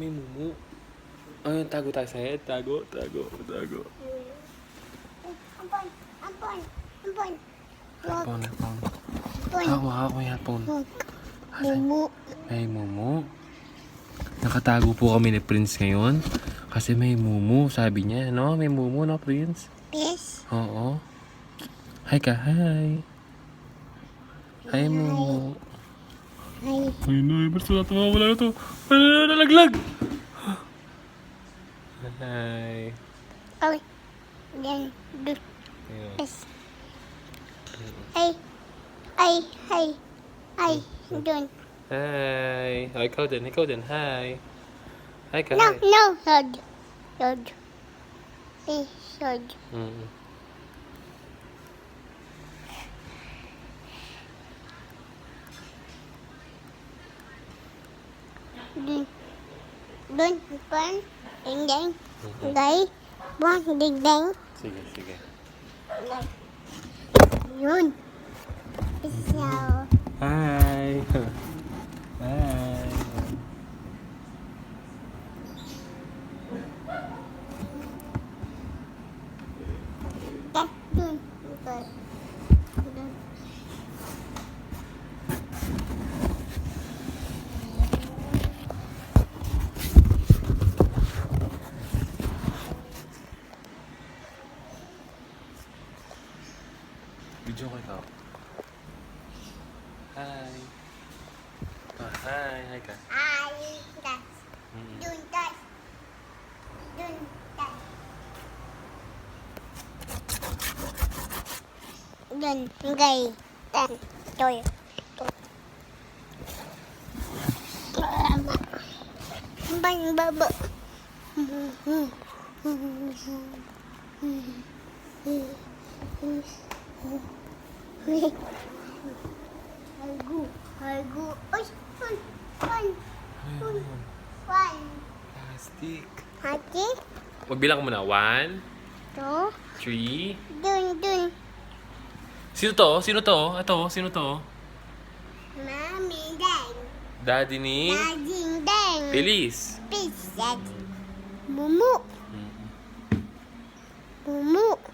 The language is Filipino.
may mumu. Ayun, tago tayo sa head. Tago. Ampon. Hapon. Ampon. Hawak ko yung hapon. Mumu. May mumu. Nakatago po kami ni Prince ngayon. Kasi may mumu, sabi niya. No? May mumu, no, Prince? Yes. Oo. Hi ka, hi. Hi, mumu. Ay. Ay, no. Basta natawa. Wala na to. Wala na, nalaglag. Hi. Ay. Yan. Ayun. Yes. Ay. Doon. Hi. Oh, ikaw din. Hi. Hi ka, No. hi. Sod. Sod. Mm. Doon. Pan. Ding. Gay. Buwan. Ding. Sige. Yun. Isaw. Hi. Hi. Doon. Video ko ikaw. Hi. Hi ka. Ay. Das. Mm. Doon. Das. Doon. Das. Doon. Gay. Dan. Toy. Bang baba. Hargu. Uy, pan. Plastic. Hati. Magbilang ko muna. 1, To. 3. Dun. Sino to? Sino to? Mami, dang. Daddy ni Daging, dang. Feliz. Pisat. Mumu. Mm. Mumu.